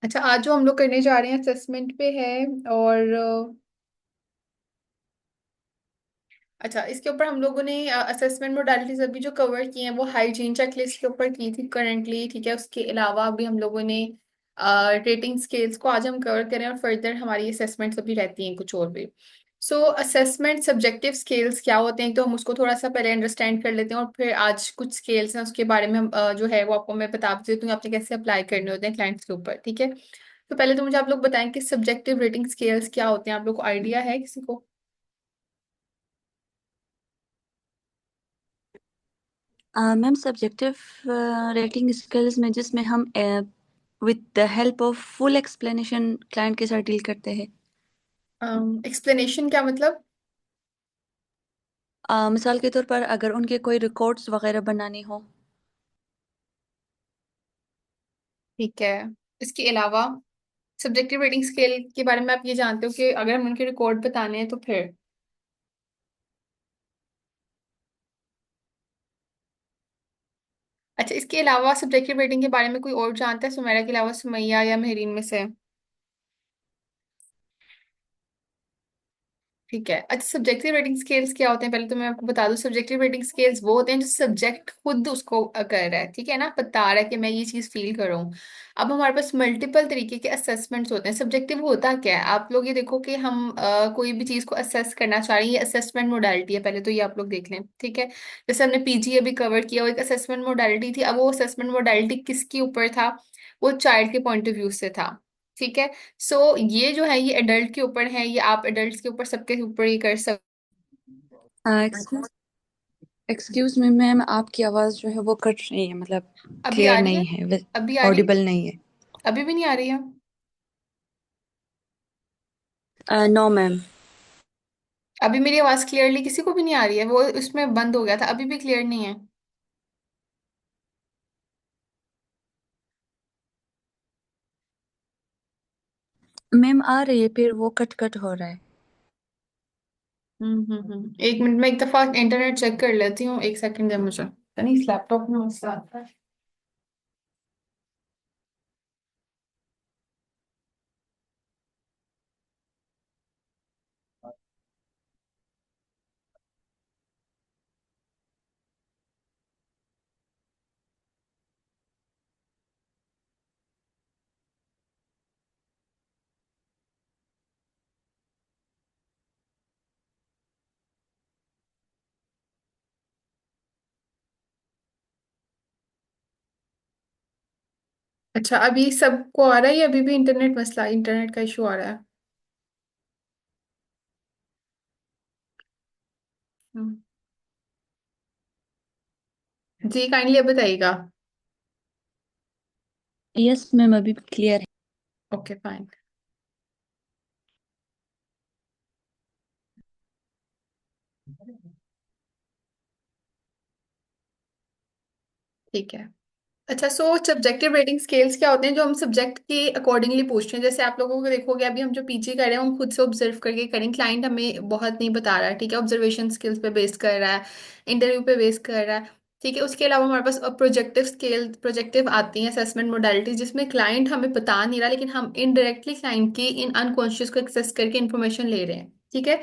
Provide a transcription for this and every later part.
अच्छा, आज जो हम लोग करने जा रहे हैं असेसमेंट पे है। और अच्छा, इसके ऊपर हम लोगों ने असेसमेंट मोडालिटीज अभी जो कवर की हैं वो हाइजीन चेकलिस्ट के ऊपर की थी करंटली। ठीक है, उसके अलावा अभी हम लोगों ने रेटिंग स्केल्स को आज हम कवर करें और फर्दर हमारी असेसमेंट्स अभी रहती हैं कुछ और भी। सो असेसमेंट सब्जेक्टिव स्केल्स क्या होते हैं, तो हम उसको थोड़ा सा पहले अंडरस्टैंड कर लेते हैं और फिर आज कुछ स्केल्स हैं उसके बारे में हम जो है वो आपको मैं बता देती हूँ आपने कैसे अप्लाई करने होते हैं क्लाइंट्स के ऊपर। ठीक है, तो पहले तो मुझे आप लोग बताएं कि सब्जेक्टिव रेटिंग स्केल्स क्या होते हैं, आप लोग को आइडिया है किसी को? मैम सब्जेक्टिव रेटिंग स्किल्स में जिसमें हम with the help of full explanation client के साथ डील करते हैं। एक्सप्लेनेशन क्या मतलब? मिसाल के तौर पर अगर उनके कोई रिकॉर्ड्स वगैरह बनाने हो। ठीक है, इसके अलावा सब्जेक्टिव रेटिंग स्केल के बारे में आप ये जानते हो कि अगर हम उनके रिकॉर्ड बताने हैं तो फिर? अच्छा, इसके अलावा सब्जेक्टिव रेटिंग के बारे में कोई और जानता है सुमेरा के अलावा, सुमैया या मेहरीन में से? ठीक है, अच्छा सब्जेक्टिव रेटिंग स्केल्स क्या होते हैं पहले तो मैं आपको बता दूं। सब्जेक्टिव रेटिंग स्केल्स वो होते हैं जो सब्जेक्ट खुद उसको कर रहा है, ठीक है ना, बता रहा है कि मैं ये चीज फील कर रहा हूँ। अब हमारे पास मल्टीपल तरीके के असेसमेंट्स होते हैं। सब्जेक्टिव होता क्या है, आप लोग ये देखो कि हम कोई भी चीज को असेस करना चाह रहे हैं, ये असेसमेंट मोडालिटी है, पहले तो ये आप लोग देख लें। ठीक है, जैसे हमने पीजी अभी कवर किया, वो एक असेसमेंट मोडालिटी थी। अब वो असेसमेंट मोडालिटी किसके ऊपर था? वो चाइल्ड के पॉइंट ऑफ व्यू से था। ठीक है, सो ये जो है ये एडल्ट के ऊपर है, ये आप एडल्ट के ऊपर सबके ऊपर ये कर सकते। एक्सक्यूज एक्सक्यूज मी मैम, आपकी आवाज़ जो है वो कट रही है, मतलब अभी आ क्लियर रही है? नहीं है, अभी आ रही है? ऑडिबल नहीं है। अभी भी नहीं आ रही है? No ma'am. अभी मेरी आवाज क्लियरली किसी को भी नहीं आ रही है? वो उसमें बंद हो गया था, अभी भी क्लियर नहीं है? मैम आ रही है, फिर वो कट कट हो रहा है। एक मिनट में एक दफा इंटरनेट चेक कर लेती हूँ, एक सेकंड है मुझे, पता नहीं इस लैपटॉप में मसला आता है। अच्छा, अभी सबको आ रहा है या अभी भी इंटरनेट मसला, इंटरनेट का इशू आ रहा है? हम्म, जी काइंडली अब बताइएगा। यस मैम, अभी क्लियर ओके फाइन। ठीक है, अच्छा सो सब्जेक्टिव रेटिंग स्केल्स क्या होते हैं, जो हम सब्जेक्ट के अकॉर्डिंगली पूछते हैं। जैसे आप लोगों को देखोगे अभी हम जो पीजी कर रहे हैं हम खुद से ऑब्जर्व करके करें, क्लाइंट हमें बहुत नहीं बता रहा है। ठीक है, ऑब्जर्वेशन स्किल्स पे बेस कर रहा है, इंटरव्यू पे बेस कर रहा है। ठीक है, उसके अलावा हमारे पास प्रोजेक्टिव स्केल प्रोजेक्टिव आती हैं असेसमेंट मोडालिटीज, जिसमें क्लाइंट हमें बता नहीं रहा लेकिन हम इनडायरेक्टली क्लाइंट की इन अनकॉन्शियस को एक्सेस करके इन्फॉर्मेशन ले रहे हैं। ठीक है,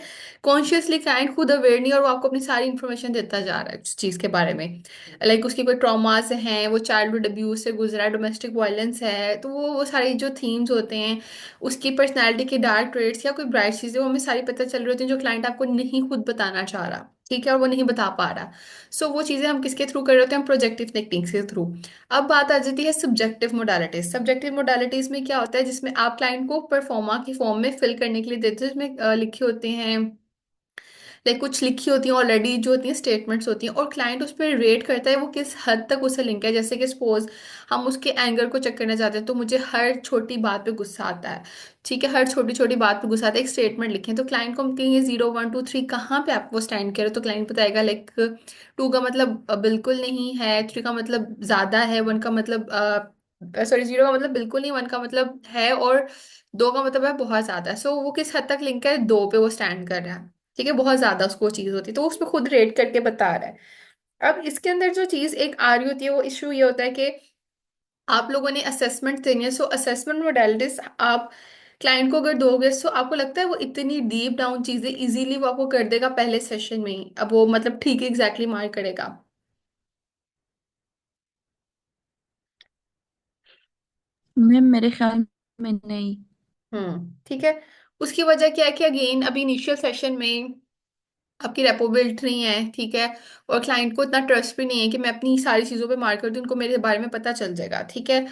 कॉन्शियसली क्लाइंट खुद अवेयर नहीं है और वो आपको अपनी सारी इन्फॉर्मेशन देता जा रहा है उस चीज के बारे में। लाइक उसकी कोई ट्रॉमास हैं, वो चाइल्डहुड अब्यूज से गुजरा है, डोमेस्टिक वायलेंस है, तो वो सारी जो थीम्स होते हैं, उसकी पर्सनालिटी के डार्क ट्रेड्स या कोई ब्राइट चीजें वो हमें सारी पता चल रही होती हैं जो क्लाइंट आपको नहीं खुद बताना चाह रहा। ठीक है, और वो नहीं बता पा रहा। सो वो चीजें हम किसके थ्रू कर रहे होते हैं? हम प्रोजेक्टिव टेक्निक्स के थ्रू। अब बात आ जाती है सब्जेक्टिव मोडालिटीज। सब्जेक्टिव मोडालिटीज में क्या होता है, जिसमें आप क्लाइंट को परफॉर्मा की फॉर्म में फिल करने के लिए देते हैं, जिसमें लिखे होते हैं, लाइक कुछ लिखी होती है ऑलरेडी जो होती है स्टेटमेंट्स होती हैं, और क्लाइंट उस पर रेट करता है वो किस हद तक उसे लिंक है। जैसे कि सपोज हम उसके एंगर को चेक करना चाहते हैं, तो मुझे हर छोटी बात पे गुस्सा आता है। ठीक है, हर छोटी छोटी बात पे गुस्सा आता है, एक स्टेटमेंट लिखें तो क्लाइंट को हम कहेंगे 0 1 2 3 कहाँ पे आप वो स्टैंड करें, तो क्लाइंट बताएगा लाइक 2 का मतलब बिल्कुल नहीं है, 3 का मतलब ज्यादा है, 1 का मतलब सॉरी 0 का मतलब बिल्कुल नहीं, 1 का मतलब है, और 2 का मतलब है बहुत ज्यादा है। सो वो किस हद तक लिंक है, 2 पे वो स्टैंड कर रहा है। ठीक है, बहुत ज्यादा उसको चीज होती है तो वो उसमें खुद रेट करके बता रहा है। अब इसके अंदर जो चीज एक आ रही होती है वो इशू ये होता है कि आप लोगों ने असेसमेंट देनी है, सो असेसमेंट मोडेलिटीज आप क्लाइंट को अगर दोगे, सो आपको लगता है वो इतनी डीप डाउन चीजें इजीली वो आपको कर देगा पहले सेशन में ही? अब वो मतलब ठीक एग्जैक्टली मार्क करेगा? मैम मेरे ख्याल में नहीं। ठीक है। उसकी वजह क्या है कि अगेन अभी इनिशियल सेशन में आपकी रेपो बिल्ड नहीं है, ठीक है। और क्लाइंट को इतना ट्रस्ट भी नहीं है कि मैं अपनी सारी चीज़ों पे मार्क कर दूं, उनको मेरे बारे में पता चल जाएगा, ठीक है।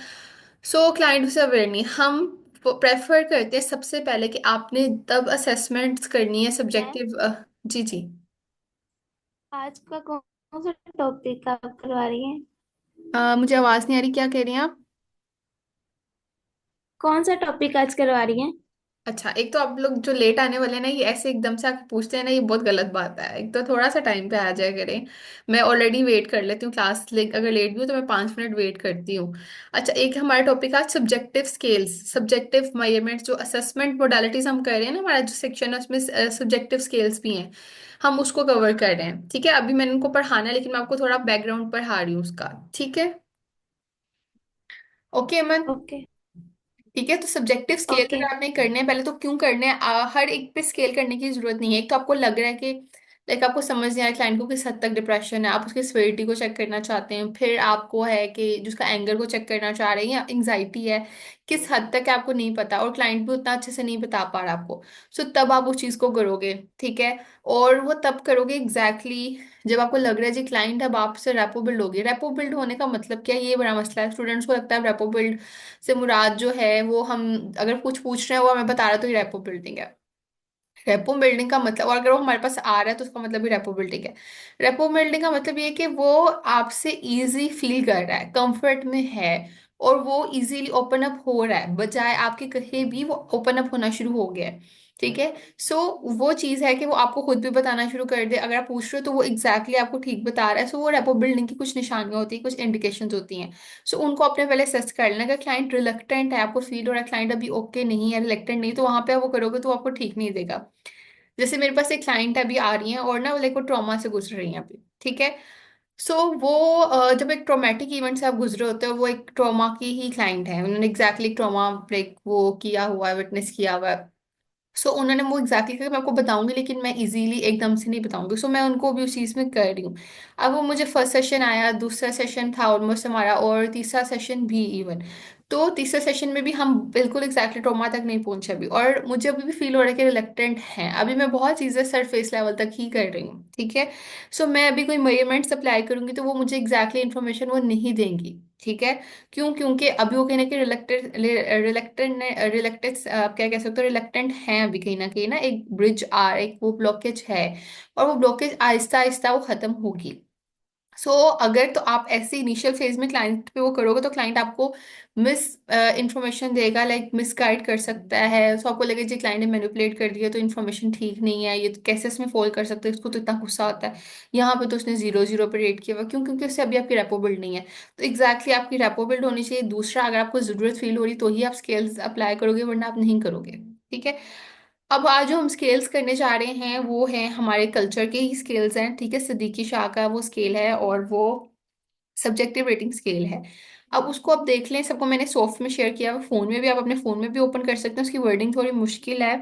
सो क्लाइंट से अवेयर नहीं, हम प्रेफर करते हैं सबसे पहले कि आपने तब असेसमेंट्स करनी है मैम सब्जेक्टिव। जी जी। आज का कौन सा टॉपिक आप करवा रही हैं? मुझे आवाज़ नहीं आ रही, क्या कह रही हैं आप? कौन सा टॉपिक आज करवा रही हैं? अच्छा, एक तो आप लोग जो लेट आने वाले हैं ना, ये ऐसे एकदम से आके पूछते हैं ना, ये बहुत गलत बात है। एक तो थोड़ा सा टाइम पे आ जाया करें। मैं ऑलरेडी वेट कर लेती हूँ क्लास ले, अगर लेट भी हूँ तो मैं 5 मिनट वेट करती हूँ। अच्छा, एक हमारा टॉपिक आज सब्जेक्टिव स्केल्स, सब्जेक्टिव मेजरमेंट्स, जो असेसमेंट मोडालिटीज हम कर रहे हैं ना, हमारा जो सेक्शन है उसमें सब्जेक्टिव स्केल्स भी हैं, हम उसको कवर कर रहे हैं, ठीक है। अभी मैंने उनको पढ़ाना है, लेकिन मैं आपको थोड़ा बैकग्राउंड पढ़ा रही हूँ उसका, ठीक है। ओके अमन? ओके। ठीक है। तो सब्जेक्टिव स्केल ओके। अगर आपने करने हैं, पहले तो क्यों करने हैं? हर एक पे स्केल करने की जरूरत नहीं है। एक तो आपको लग रहा है कि लाइक आपको समझ नहीं आ रहा क्लाइंट को किस हद तक डिप्रेशन है, आप उसकी सिवियरिटी को चेक करना चाहते हैं, फिर आपको है कि जिसका एंगर को चेक करना चाह रहे हैं, या एंग्जाइटी है, किस हद तक है आपको नहीं पता, और क्लाइंट भी उतना अच्छे से नहीं बता पा रहा आपको। सो तब आप उस चीज़ को करोगे, ठीक है। और वो तब करोगे एग्जैक्टली जब आपको लग रहा है जी क्लाइंट अब आपसे रेपो बिल्ड होगी। रेपो बिल्ड होने का मतलब क्या है, ये बड़ा मसला है। स्टूडेंट्स को लगता है रेपो बिल्ड से मुराद जो है वो, हम अगर कुछ पूछ रहे हैं वो हमें बता रहा है तो ये रेपो बिल्डिंग है। रेपो बिल्डिंग का मतलब, और अगर वो हमारे पास आ रहा है तो उसका मतलब भी रेपो बिल्डिंग है। रेपो बिल्डिंग का मतलब ये है कि वो आपसे इजी फील कर रहा है, कंफर्ट में है, और वो इजीली ओपन अप हो रहा है, बजाय आपके कहे भी वो ओपन अप होना शुरू हो गया है, ठीक है। सो वो चीज़ है कि वो आपको खुद भी बताना शुरू कर दे, अगर आप पूछ रहे हो तो वो एग्जैक्टली आपको ठीक बता रहा है। सो वो रेपो बिल्डिंग की कुछ निशानियां होती हैं, कुछ इंडिकेशंस होती हैं। सो उनको अपने पहले सेस कर लेना। अगर क्लाइंट रिलक्टेंट है, आपको फील हो रहा है क्लाइंट अभी ओके नहीं है, रिलक्टेंट नहीं, तो वहां पे वो करोगे तो वो आपको ठीक नहीं देगा। जैसे मेरे पास एक क्लाइंट अभी आ रही हैं और ना लाइक वो ट्रॉमा से गुजर रही हैं अभी, ठीक है। सो वो जब एक ट्रॉमेटिक इवेंट से आप गुजरे होते हो, वो एक ट्रॉमा की ही क्लाइंट है, उन्होंने एग्जैक्टली ट्रॉमा ब्रेक वो किया हुआ है, विटनेस किया हुआ है। सो उन्होंने वो एग्जैक्टली मैं आपको बताऊंगी, लेकिन मैं इजीली एकदम से नहीं बताऊंगी। सो मैं उनको भी उस चीज़ में कर रही हूँ। अब वो मुझे फर्स्ट सेशन आया, दूसरा सेशन था ऑलमोस्ट हमारा, और तीसरा सेशन भी इवन। तो तीसरे सेशन में भी हम बिल्कुल एग्जैक्टली ट्रोमा तक नहीं पहुंचे अभी, और मुझे अभी भी फील हो रहा है कि रिलेक्टेंट हैं। अभी मैं बहुत चीज़ें सरफेस लेवल तक ही कर रही हूँ, ठीक है। सो मैं अभी कोई मेजरमेंट्स अप्लाई करूंगी तो वो मुझे एग्जैक्टली इन्फॉर्मेशन वो नहीं देंगी, ठीक है। क्यों? क्योंकि अभी वो कहीं ना कहीं रिलेक्टेड रिलेक्टेंट रिलेक्टेड, आप क्या कह सकते हो, रिलेक्टेंट हैं अभी कहीं ना कहीं ना, एक ब्रिज आ, एक वो ब्लॉकेज है, और वो ब्लॉकेज आहिस्ता आहिस्ता वो खत्म होगी। सो अगर तो आप ऐसे इनिशियल फेज में क्लाइंट पे वो करोगे तो क्लाइंट आपको मिस इंफॉर्मेशन देगा, लाइक मिस गाइड कर सकता है। सो आपको लगे जी क्लाइंट ने मैनिपुलेट कर दिया तो इन्फॉर्मेशन ठीक नहीं है, ये तो कैसे इसमें फॉल कर सकते हैं, इसको तो इतना गुस्सा होता है, यहाँ पे तो उसने 0 0 पे रेट किया हुआ। क्यों? क्योंकि उससे अभी आपकी रेपो बिल्ड नहीं है। तो एग्जैक्टली आपकी रेपो बिल्ड होनी चाहिए। दूसरा, अगर आपको जरूरत फील हो रही तो ही आप स्केल्स अप्लाई करोगे, वरना आप नहीं करोगे, ठीक है। अब आज जो हम स्केल्स करने जा रहे हैं वो हैं हमारे कल्चर के ही स्केल्स हैं, ठीक है। सिद्दीकी शाह का वो स्केल है, और वो सब्जेक्टिव रेटिंग स्केल है। अब उसको आप देख लें, सबको मैंने सॉफ्ट में शेयर किया हुआ, फोन में भी, आप अपने फोन में भी ओपन कर सकते हैं। उसकी वर्डिंग थोड़ी मुश्किल है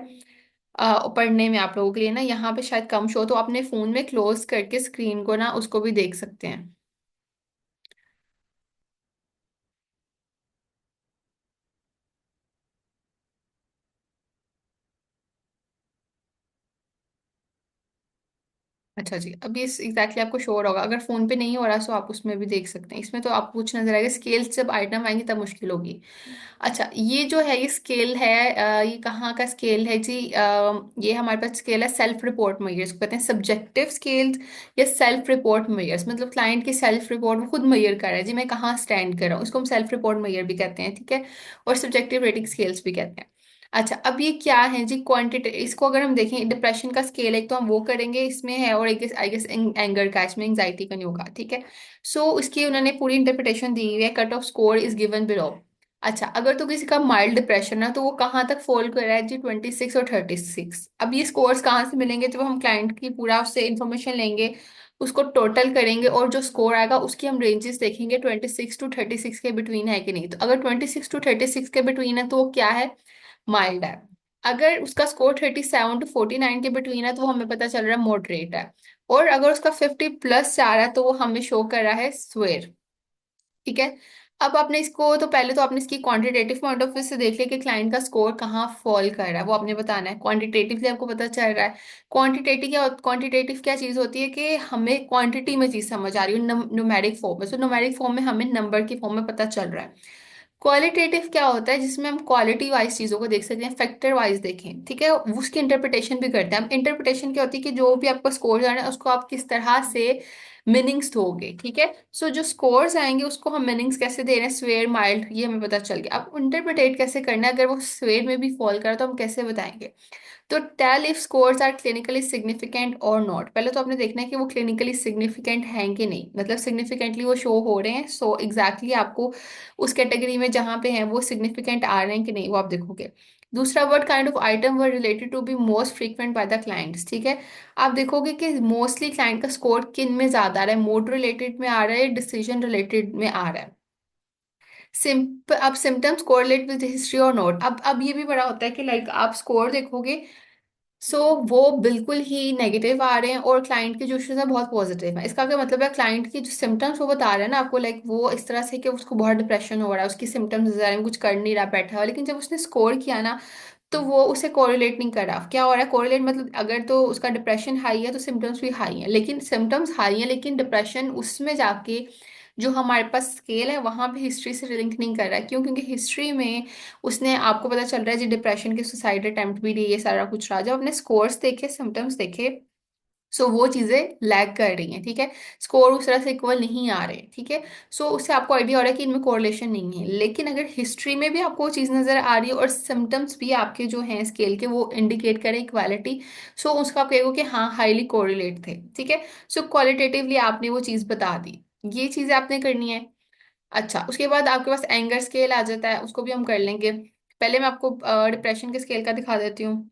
पढ़ने में आप लोगों के लिए ना, यहाँ पे शायद कम शो, तो अपने फोन में क्लोज करके स्क्रीन को ना उसको भी देख सकते हैं। अच्छा जी, अब ये एग्जैक्टली आपको शो हो रहा होगा। अगर फोन पे नहीं हो रहा तो आप उसमें भी देख सकते हैं। इसमें तो आपको कुछ नजर आएगा, स्केल जब आइटम आएंगे तब मुश्किल होगी। अच्छा, ये जो है ये स्केल है, ये कहाँ का स्केल है जी? ये हमारे पास स्केल है सेल्फ रिपोर्ट मेजर्स को कहते हैं, सब्जेक्टिव स्केल्स या सेल्फ रिपोर्ट मेजर्स। मतलब क्लाइंट की सेल्फ रिपोर्ट वो खुद मेजर कर रहा है जी, मैं कहाँ स्टैंड कर रहा हूँ, इसको हम सेल्फ रिपोर्ट मेजर भी कहते हैं, ठीक है। और सब्जेक्टिव रेटिंग स्केल्स भी कहते हैं। अच्छा, अब ये क्या है जी? क्वांटिटी, इसको अगर हम देखें डिप्रेशन का स्केल, एक तो हम वो करेंगे इसमें है, और एक आई गेस एंगर का, इसमें एंग्जाइटी का नहीं होगा, ठीक है। सो इसकी उन्होंने पूरी इंटरप्रिटेशन दी हुई है, cut off score is given below. अच्छा, अगर तो किसी का माइल्ड डिप्रेशन है तो वो कहाँ तक फॉल कर रहा है जी? 26 और 36। अब ये स्कोर्स कहाँ से मिलेंगे? जब हम क्लाइंट की पूरा उससे इंफॉर्मेशन लेंगे, उसको टोटल करेंगे और जो स्कोर आएगा उसकी हम रेंजेस देखेंगे 26 to 36 के बिटवीन है कि नहीं। तो अगर 26 to 36 के बिटवीन है तो वो क्या है, माइल्ड है। अगर उसका स्कोर 37 to 49 के बिटवीन है तो हमें पता चल रहा है मॉडरेट है। और अगर उसका 50 प्लस जा रहा है तो वो हमें शो कर रहा है स्वेर। ठीक है। अब आपने इसको, तो पहले तो आपने इसकी क्वांटिटेटिव पॉइंट ऑफ व्यू से देख लिया कि क्लाइंट का स्कोर कहाँ फॉल कर रहा है, वो आपने बताना है। क्वांटिटेटिवली आपको पता चल रहा है। क्वांटिटेटिव क्या चीज़ होती है कि हमें क्वांटिटी में चीज़ समझ आ रही है, न्यूमेरिक फॉर्म में। तो न्यूमेरिक फॉर्म में हमें नंबर की फॉर्म में पता चल रहा है। क्वालिटेटिव क्या होता है, जिसमें हम क्वालिटी वाइज चीज़ों को देख सकते हैं, फैक्टर वाइज देखें, ठीक है, उसकी इंटरप्रिटेशन भी करते हैं हम। इंटरप्रिटेशन क्या होती है कि जो भी आपका स्कोर जाना है उसको आप किस तरह से मीनिंग्स दोगे, ठीक है। सो जो स्कोर्स आएंगे उसको हम मीनिंग्स कैसे दे रहे हैं, स्वेयर माइल्ड, ये हमें पता चल गया। अब इंटरप्रिटेट कैसे करना है, अगर वो स्वेयर में भी फॉल करा तो हम कैसे बताएंगे। तो tell if scores are clinically significant और नॉट। पहले तो आपने देखना है कि वो क्लिनिकली सिग्निफिकेंट हैं कि नहीं, मतलब सिग्निफिकेंटली वो शो हो रहे हैं। सो एग्जैक्टली आपको उस कैटेगरी में जहां पे हैं वो सिग्निफिकेंट आ रहे हैं कि नहीं वो आप देखोगे। दूसरा word kind of item were related to be most frequent by the clients, ठीक है। आप देखोगे कि मोस्टली क्लाइंट का स्कोर किन में ज्यादा आ रहा है, मोड रिलेटेड में आ रहा है, डिसीजन रिलेटेड में आ रहा है। अब सिम्टम्स कोरिलेट विद हिस्ट्री और नोट। अब ये भी बड़ा होता है कि लाइक आप स्कोर देखोगे, सो वो बिल्कुल ही नेगेटिव आ रहे हैं और क्लाइंट के जो इश्यूज है बहुत पॉजिटिव है। इसका क्या मतलब है, क्लाइंट की जो सिम्टम्स वो बता रहे हैं ना आपको, लाइक वो इस तरह से कि उसको बहुत डिप्रेशन हो रहा है, उसकी सिम्टम्स नजर आ रहे हैं, कुछ कर नहीं रहा, बैठा हुआ। लेकिन जब उसने स्कोर किया ना तो वो उसे कोरिलेट नहीं कर रहा। क्या हो रहा है कोरिलेट, मतलब अगर तो उसका डिप्रेशन हाई है तो सिम्टम्स भी हाई हैं, लेकिन सिम्टम्स हाई हैं लेकिन डिप्रेशन उसमें जाके जो हमारे पास स्केल है वहां पे हिस्ट्री से लिंक नहीं कर रहा है। क्यों, क्योंकि हिस्ट्री में उसने, आपको पता चल रहा है जी डिप्रेशन के सुसाइड अटेम्प्ट भी लिए, ये सारा कुछ रहा। जब अपने स्कोर्स देखे, सिम्टम्स देखे, सो वो चीजें लैग कर रही हैं, ठीक है। स्कोर उस तरह से इक्वल नहीं आ रहे, ठीक है। सो उससे आपको आइडिया हो रहा है कि इनमें कोरिलेशन नहीं है। लेकिन अगर हिस्ट्री में भी आपको वो चीज नजर आ रही है और सिम्टम्स भी आपके जो हैं स्केल के वो इंडिकेट करें इक्वालिटी, सो उसका आप कहोगे कि हाँ हाईली कोरिलेट थे, ठीक है। सो क्वालिटेटिवली आपने वो चीज बता दी, ये चीजें आपने करनी है। अच्छा, उसके बाद आपके पास एंगर स्केल आ जाता है, उसको भी हम कर लेंगे। पहले मैं आपको डिप्रेशन के स्केल का दिखा देती हूँ।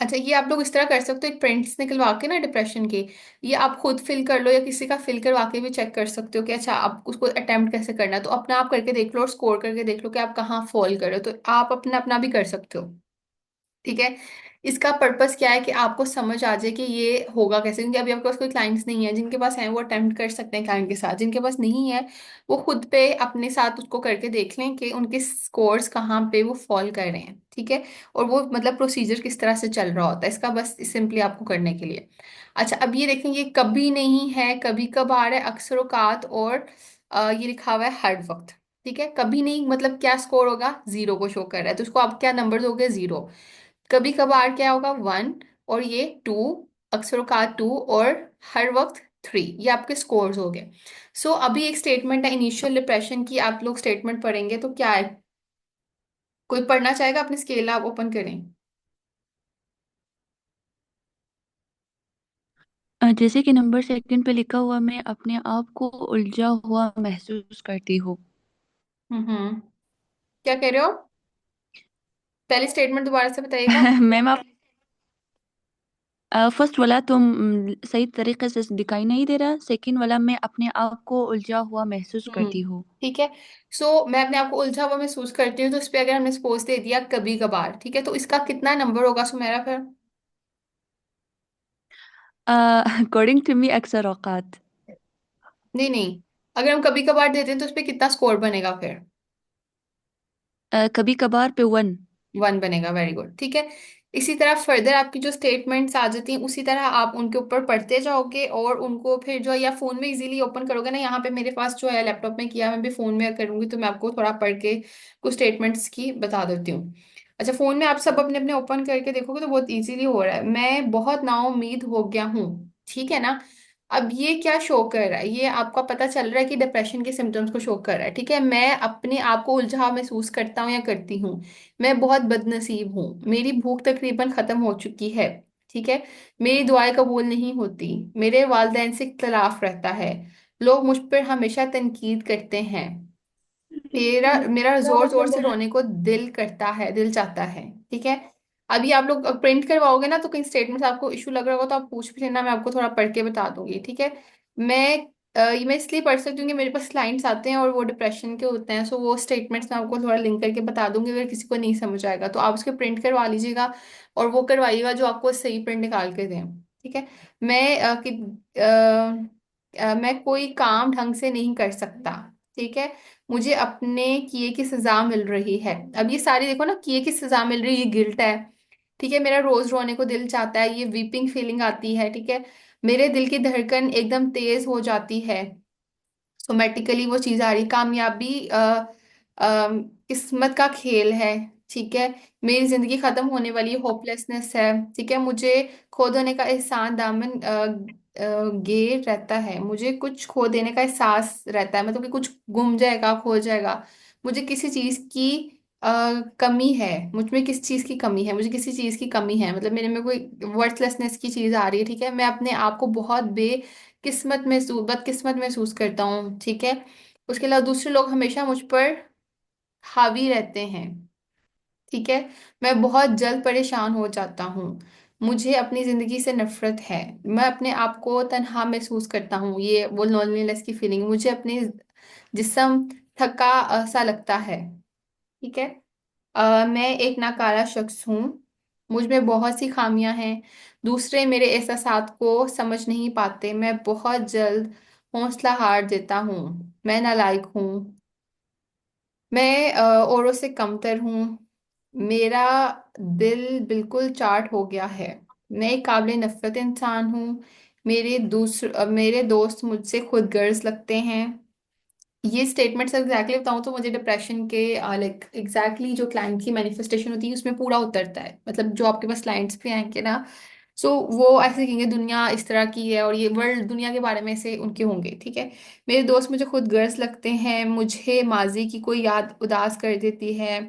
अच्छा, ये आप लोग इस तरह कर सकते हो, एक प्रिंट्स निकलवा के ना डिप्रेशन के, ये आप खुद फिल कर लो या किसी का फिल करवा के भी चेक कर सकते हो कि अच्छा आप उसको अटेम्प्ट कैसे करना है। तो अपना आप करके देख लो और स्कोर करके देख लो कि आप कहाँ फॉल कर रहे हो, तो आप अपना अपना भी कर सकते हो, ठीक है। इसका पर्पस क्या है कि आपको समझ आ जाए कि ये होगा कैसे, क्योंकि अभी आपके पास कोई क्लाइंट्स नहीं है। जिनके पास है वो अटेम्प्ट कर सकते हैं क्लाइंट के साथ, जिनके पास नहीं है वो खुद पे अपने साथ उसको करके देख लें कि उनके स्कोर्स कहाँ पे वो फॉल कर रहे हैं, ठीक है। और वो मतलब प्रोसीजर किस तरह से चल रहा होता है, इसका बस सिंपली आपको करने के लिए। अच्छा, अब ये देखें, ये कभी नहीं है, कभी कभार है, अक्सर औकात, और ये लिखा हुआ है हर वक्त, ठीक है। कभी नहीं मतलब क्या स्कोर होगा, जीरो को शो कर रहा है, तो उसको आप क्या नंबर दोगे, जीरो। कभी कभार क्या होगा, वन, और ये टू, अक्सरों का टू, और हर वक्त थ्री, ये आपके स्कोर्स हो गए। सो अभी एक स्टेटमेंट है इनिशियल डिप्रेशन की, आप लोग स्टेटमेंट पढ़ेंगे तो क्या है, कोई पढ़ना चाहेगा, अपने स्केल आप ओपन करें। जैसे कि नंबर सेकंड पे लिखा हुआ, मैं अपने आप को उलझा हुआ महसूस करती हूँ। हम्म, क्या कह रहे हो, पहले स्टेटमेंट दोबारा से बताइएगा। मैम आप फर्स्ट वाला तो सही तरीके से दिखाई नहीं दे रहा, सेकंड वाला मैं अपने आप को उलझा हुआ महसूस करती हूँ। ठीक है। सो मैं अपने आप को उलझा हुआ महसूस करती हूँ, तो इस पे अगर हमने सपोज दे दिया कभी कभार, ठीक है, तो इसका कितना नंबर होगा सुमेरा फिर। अकॉर्डिंग टू मी अक्सर औकात। नहीं नहीं, अगर हम कभी कभार देते हैं तो उस पे कितना स्कोर बनेगा फिर। कभी कभार पे वन। वन बनेगा, वेरी गुड, ठीक है। इसी तरह फर्दर आपकी जो स्टेटमेंट्स आ जाती हैं उसी तरह आप उनके ऊपर पढ़ते जाओगे और उनको फिर जो है या फोन में इजीली ओपन करोगे ना, यहाँ पे मेरे पास जो है लैपटॉप में किया, मैं भी फोन में करूंगी तो मैं आपको थोड़ा पढ़ के कुछ स्टेटमेंट्स की बता देती हूँ। अच्छा, फोन में आप सब अपने अपने ओपन करके देखोगे तो बहुत इजीली हो रहा है। मैं बहुत नाउम्मीद हो गया हूँ, ठीक है ना। अब ये क्या शो कर रहा है, ये आपका पता चल रहा है कि डिप्रेशन के सिम्टम्स को शो कर रहा है, ठीक है। मैं अपने आप को उलझा महसूस करता हूँ या करती हूँ। मैं बहुत बदनसीब हूँ, मेरी भूख तकरीबन खत्म हो चुकी है, ठीक है। मेरी दुआएं कबूल नहीं होती, मेरे वालिदैन से इख्तलाफ रहता है, लोग मुझ पर हमेशा तनकीद करते हैं, मेरा मेरा जोर जोर से रोने को दिल करता है, दिल चाहता है, ठीक है। अभी आप लोग प्रिंट करवाओगे ना तो कहीं स्टेटमेंट्स आपको इशू लग रहा होगा तो आप पूछ भी लेना, मैं आपको थोड़ा पढ़ के बता दूंगी, ठीक है। मैं ये मैं इसलिए पढ़ सकती हूँ कि मेरे पास क्लाइंट्स आते हैं और वो डिप्रेशन के होते हैं, सो वो स्टेटमेंट्स मैं आपको थोड़ा लिंक करके बता दूंगी, अगर किसी को नहीं समझ आएगा तो आप उसके प्रिंट करवा लीजिएगा और वो करवाइएगा जो आपको सही प्रिंट निकाल के दें, ठीक है। मैं मैं कोई काम ढंग से नहीं कर सकता, ठीक है। मुझे अपने किए की सजा मिल रही है। अब ये सारी देखो ना, किए की सजा मिल रही है, ये गिल्ट है, ठीक है। मेरा रोज रोने को दिल चाहता है, ये वीपिंग फीलिंग आती है, ठीक है। मेरे दिल की धड़कन एकदम तेज हो जाती है, सोमेटिकली वो चीज आ रही। कामयाबी किस्मत का खेल है, ठीक है। मेरी जिंदगी खत्म होने वाली होपलेसनेस है, ठीक है। मुझे खो देने का एहसास दामन घेर रहता है, मुझे कुछ खो देने का एहसास रहता है, मतलब कि कुछ गुम जाएगा, खो जाएगा। मुझे किसी चीज की कमी है, मुझ में किस चीज की कमी है, मुझे किसी चीज की कमी है, मतलब मेरे में कोई वर्थलेसनेस की चीज आ रही है, ठीक है। मैं अपने आप को बहुत बदकिस्मत महसूस करता हूँ, ठीक है। उसके अलावा दूसरे लोग हमेशा मुझ पर हावी रहते हैं, ठीक है। मैं बहुत जल्द परेशान हो जाता हूँ, मुझे अपनी जिंदगी से नफरत है, मैं अपने आप को तन्हा महसूस करता हूँ, ये वो लोनलीनेस की फीलिंग, मुझे अपने जिस्म थका सा लगता है, ठीक है। मैं एक नाकारा शख्स हूँ, मुझ में बहुत सी खामियां हैं, दूसरे मेरे एहसासात को समझ नहीं पाते, मैं बहुत जल्द हौसला हार देता हूँ, मैं नालायक हूँ, मैं औरों से कमतर हूँ, मेरा दिल बिल्कुल चार्ट हो गया है, मैं एक काबिल नफरत इंसान हूँ, मेरे दोस्त मुझसे खुद गर्ज लगते हैं। ये स्टेटमेंट्स एग्जैक्टली बताऊं तो मुझे डिप्रेशन के लाइक एग्जैक्टली जो क्लाइंट की मैनिफेस्टेशन होती है उसमें पूरा उतरता है, मतलब जो आपके पास क्लाइंट्स भी आएंगे ना, सो वो ऐसे कहेंगे दुनिया इस तरह की है और ये वर्ल्ड दुनिया के बारे में से उनके होंगे, ठीक है। मेरे दोस्त मुझे खुद गर्ज लगते हैं, मुझे माजी की कोई याद उदास कर देती है,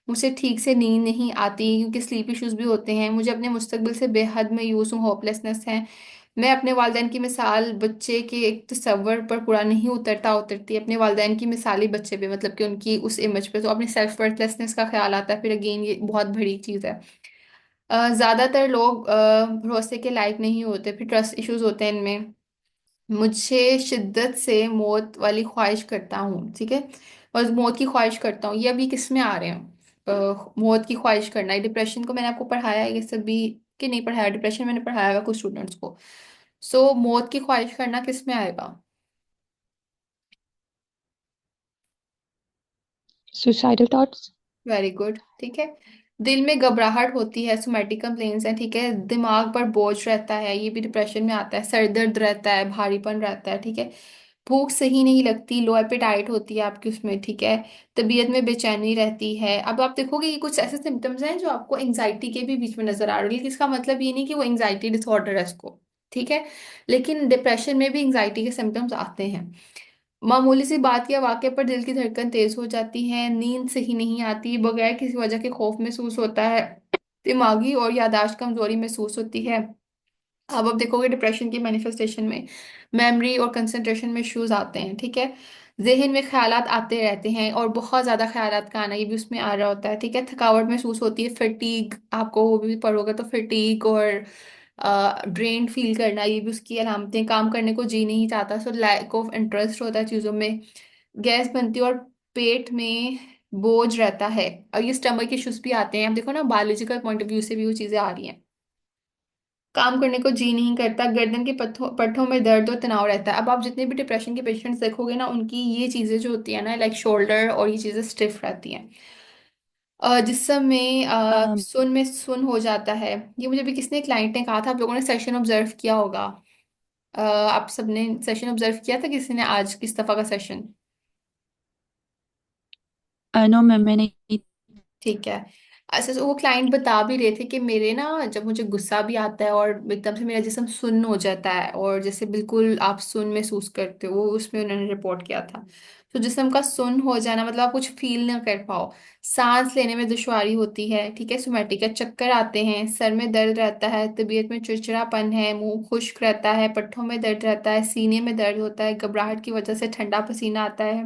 मुझे ठीक से नींद नहीं आती क्योंकि स्लीप इश्यूज भी होते हैं, मुझे अपने मुस्तकबिल से बेहद मायूस हूँ, होपलेसनेस है। मैं अपने वालिदैन की मिसाल बच्चे के एक तस्वर पर पूरा नहीं उतरती अपने वालिदैन की मिसाली बच्चे पे, मतलब कि उनकी उस इमेज पे तो अपनी सेल्फ वर्थलेसनेस का ख्याल आता है, फिर अगेन ये बहुत बड़ी चीज़ है। ज्यादातर लोग भरोसे के लायक नहीं होते, फिर ट्रस्ट इश्यूज होते हैं इनमें। मुझे शिद्दत से मौत वाली ख्वाहिश करता हूँ, ठीक है। और मौत की ख्वाहिश करता हूँ, ये अभी किस में आ रहे हैं? मौत की ख्वाहिश करना, ये डिप्रेशन को मैंने आपको पढ़ाया है ये सभी कि नहीं पढ़ाया? डिप्रेशन मैंने पढ़ाया है कुछ स्टूडेंट्स को। सो मौत की ख्वाहिश करना किस में आएगा? suicidal thoughts. वेरी गुड, ठीक है। दिल में घबराहट होती है, सोमैटिक कंप्लेन्स हैं, ठीक है। दिमाग पर बोझ रहता है, ये भी डिप्रेशन में आता है। सर दर्द रहता है, भारीपन रहता है, ठीक है। भूख सही नहीं लगती, लो एपेटाइट होती है आपकी उसमें, ठीक है। तबीयत में बेचैनी रहती है। अब आप देखोगे ये कुछ ऐसे सिम्टम्स हैं जो आपको एंजाइटी के भी बीच में नजर आ रहे हैं, लेकिन इसका मतलब ये नहीं कि वो एंजाइटी डिसऑर्डर है उसको, ठीक है। लेकिन डिप्रेशन में भी एंजाइटी के सिम्टम्स आते हैं। मामूली सी बात या वाक्य पर दिल की धड़कन तेज हो जाती है, नींद सही नहीं आती, बगैर किसी वजह के खौफ महसूस होता है, दिमागी और याददाश्त कमजोरी महसूस होती है। अब आप देखोगे डिप्रेशन की मैनिफेस्टेशन में मेमोरी और कंसंट्रेशन में इश्यूज आते हैं, ठीक है। जहन में ख्यालात आते रहते हैं और बहुत ज्यादा ख्यालात का आना ये भी उसमें आ रहा होता है, ठीक है। थकावट महसूस होती है, फटीग, आपको वो भी पढ़ोगे तो फटीग और ड्रेन फील करना ये भी उसकी अलामतें। काम करने को जी नहीं चाहता, सो लैक ऑफ इंटरेस्ट होता है चीजों में। गैस बनती है और पेट में बोझ रहता है, और ये स्टमक इश्यूज भी आते हैं। आप देखो ना बायोलॉजिकल पॉइंट ऑफ व्यू से भी वो चीजें आ रही हैं। काम करने को जी नहीं करता, गर्दन के पट्टों में दर्द और तनाव रहता है। अब आप जितने भी डिप्रेशन के पेशेंट्स देखोगे ना, उनकी ये चीजें जो होती है ना, लाइक शोल्डर और ये चीजें स्टिफ रहती हैं। जिसम में Um, सुन हो जाता है। ये मुझे भी किसने क्लाइंट ने कहा था, आप लोगों ने सेशन ऑब्जर्व किया होगा। आप सबने सेशन ऑब्जर्व किया था किसी ने आज किस दफा का सेशन? no मैम मैंने ठीक है। अच्छा, तो वो क्लाइंट बता भी रहे थे कि मेरे ना जब मुझे गुस्सा भी आता है और एकदम से मेरा जिस्म सुन्न हो जाता है, और जैसे बिल्कुल आप सुन्न महसूस करते हो, वो उसमें उन्होंने रिपोर्ट किया था। तो जिस्म का सुन्न हो जाना मतलब आप कुछ फील ना कर पाओ, सांस लेने में दुश्वारी होती है, ठीक है। सोमैटिक है, चक्कर आते हैं, सर में दर्द रहता है, तबीयत में चिड़चिड़ापन है, मुंह खुश्क रहता है, पट्टों में दर्द रहता है, सीने में दर्द होता है, घबराहट की वजह से ठंडा पसीना आता है।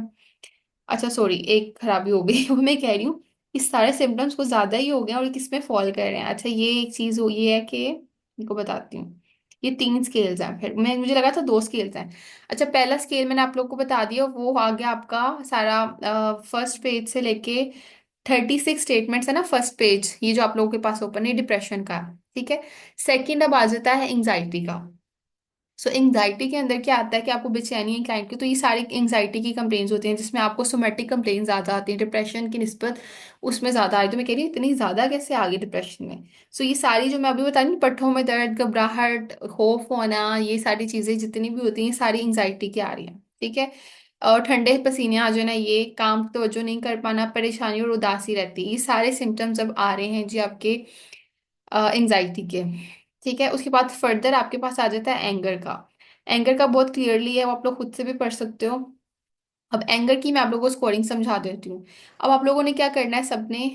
अच्छा सॉरी, एक खराबी हो गई वो मैं कह रही हूँ, इस सारे सिम्टम्स कुछ ज्यादा ही हो गए हैं और किस में फॉल कर रहे हैं। अच्छा ये एक चीज हो ये है कि इनको बताती हूँ। ये 3 स्केल्स हैं, फिर मैं मुझे लगा था 2 स्केल्स हैं। अच्छा पहला स्केल मैंने आप लोग को बता दिया, वो आ गया आपका सारा फर्स्ट पेज से लेके 36 स्टेटमेंट्स है ना फर्स्ट पेज, ये जो आप लोगों के पास ओपन है डिप्रेशन का। ठीक है। सेकंड अब आ जाता है एंग्जाइटी का। सो एंग्जाइटी के अंदर क्या आता है कि आपको बेचैनी है क्लाइंट की, तो ये सारी एंग्जाइटी की कंप्लेन्स होती हैं जिसमें आपको सोमेटिक कंप्लेन ज्यादा आती हैं, डिप्रेशन की निस्बत उसमें ज्यादा आ रही है। तो मैं कह रही हूँ इतनी ज्यादा कैसे आ गई डिप्रेशन में। सो ये सारी जो मैं अभी बता रही हूँ, पट्टों में दर्द, घबराहट, खौफ होना, ये सारी चीजें जितनी भी होती हैं सारी एंग्जाइटी की आ रही हैं। ठीक है। और ठंडे पसीने आ जाना, ये काम तवज्जो नहीं कर पाना, परेशानी और उदासी रहती है, ये सारे सिम्टम्स अब आ रहे हैं जी आपके एंजाइटी के। ठीक है। उसके बाद फर्दर आपके पास आ जाता है एंगर का। एंगर का बहुत क्लियरली है, वो आप लोग खुद से भी पढ़ सकते हो। अब एंगर की मैं आप लोगों को स्कोरिंग समझा देती हूँ। अब आप लोगों ने क्या करना है, सबने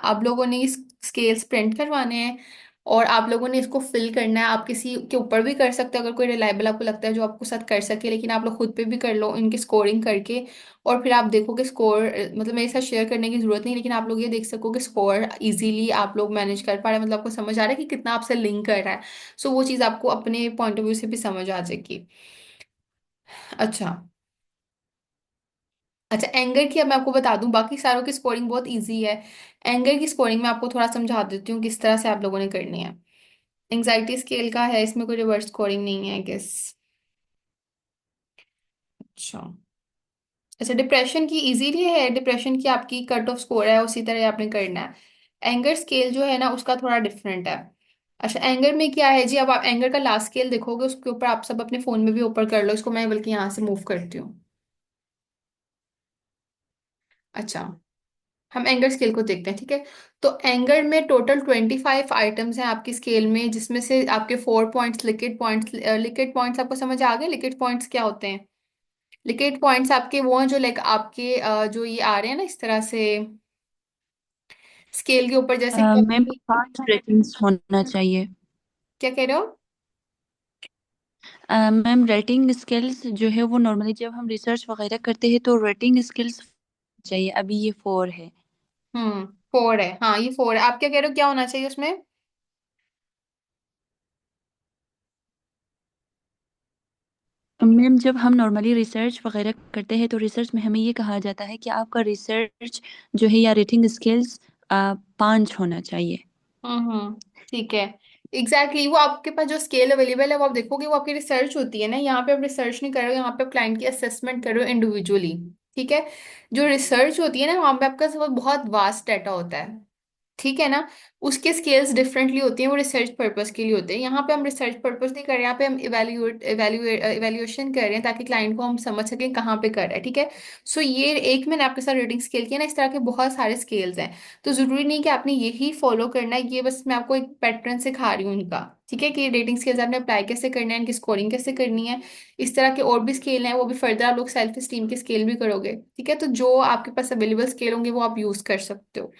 आप लोगों ने इस स्केल्स प्रिंट करवाने हैं और आप लोगों ने इसको फिल करना है। आप किसी के ऊपर भी कर सकते हो अगर कोई रिलायबल आपको लगता है जो आपको साथ कर सके, लेकिन आप लोग खुद पे भी कर लो इनकी स्कोरिंग करके। और फिर आप देखोगे स्कोर, मतलब मेरे साथ शेयर करने की जरूरत नहीं, लेकिन आप लोग ये देख सकोगे स्कोर इजीली आप लोग मैनेज कर पा रहे हैं, मतलब आपको समझ आ रहा है कि कितना आपसे लिंक कर रहा है। सो वो चीज़ आपको अपने पॉइंट ऑफ व्यू से भी समझ आ जाएगी। अच्छा। अच्छा एंगर की अब मैं आपको बता दूं, बाकी सारों की स्कोरिंग बहुत इजी है। एंगर की स्कोरिंग मैं आपको थोड़ा समझा देती हूँ किस तरह से आप लोगों ने करनी है। एंग्जाइटी स्केल का है, इसमें कोई रिवर्स स्कोरिंग नहीं है गेस। अच्छा। अच्छा डिप्रेशन की इजीली है, डिप्रेशन की आपकी कट ऑफ स्कोर है उसी तरह आपने करना है। एंगर स्केल जो है ना उसका थोड़ा डिफरेंट है। अच्छा एंगर में क्या है जी, अब आप एंगर का लास्ट स्केल देखोगे उसके ऊपर आप सब अपने फोन में भी ऊपर कर लो इसको, मैं बल्कि यहाँ से मूव करती हूँ। अच्छा हम एंगर स्केल को देखते हैं। ठीक है। तो एंगर में टोटल 25 आइटम्स हैं आपकी स्केल में, जिसमें से आपके 4 points liquid points. Liquid points आपको समझ आ गए, लिक्विड पॉइंट्स क्या होते हैं? लिक्विड पॉइंट्स आपके वो हैं जो लाइक आपके जो ये आ रहे हैं ना इस तरह से स्केल के ऊपर, जैसे कि मैम 5 रेटिंग्स होना चाहिए। क्या कह रहे हो? मैम रेटिंग स्किल्स जो है वो नॉर्मली जब हम रिसर्च वगैरह करते हैं तो रेटिंग स्किल्स चाहिए, अभी ये 4 है। 4 है, हाँ ये 4 है। आप क्या कह रहे हो क्या होना चाहिए उसमें? मैम जब हम नॉर्मली रिसर्च वगैरह करते हैं तो रिसर्च में हमें ये कहा जाता है कि आपका रिसर्च जो है या रेटिंग स्किल्स 5 होना चाहिए। ठीक है। एग्जैक्टली वो आपके पास जो स्केल अवेलेबल है वो आप देखोगे, वो आपकी रिसर्च होती है ना, यहाँ पे आप रिसर्च नहीं कर रहे हो, यहाँ पे आप क्लाइंट की असेसमेंट कर रहे हो इंडिविजुअली। ठीक है। जो रिसर्च होती है ना वहाँ पे आपका सब बहुत वास्ट डाटा होता है। ठीक है ना। उसके स्केल्स डिफरेंटली होती हैं, वो रिसर्च पर्पस के लिए होते हैं। यहाँ पे हम रिसर्च पर्पस नहीं कर रहे हैं, यहाँ पे हम इवेल्युएशन कर रहे हैं ताकि क्लाइंट को हम समझ सकें कहाँ पे कर रहा है। ठीक है। सो ये एक मैंने आपके साथ रेटिंग स्केल किया ना, इस तरह के बहुत सारे स्केल्स हैं। तो जरूरी नहीं कि आपने यही फॉलो करना है, ये बस मैं आपको एक पैटर्न सिखा रही हूँ इनका। ठीक है कि रेटिंग स्केल्स आपने अप्लाई कैसे करना है, इनकी स्कोरिंग कैसे करनी है। इस तरह के और भी स्केल हैं, वो भी फर्दर आप लोग सेल्फ स्टीम के स्केल भी करोगे। ठीक है। तो जो आपके पास अवेलेबल स्केल होंगे वो आप यूज कर सकते हो।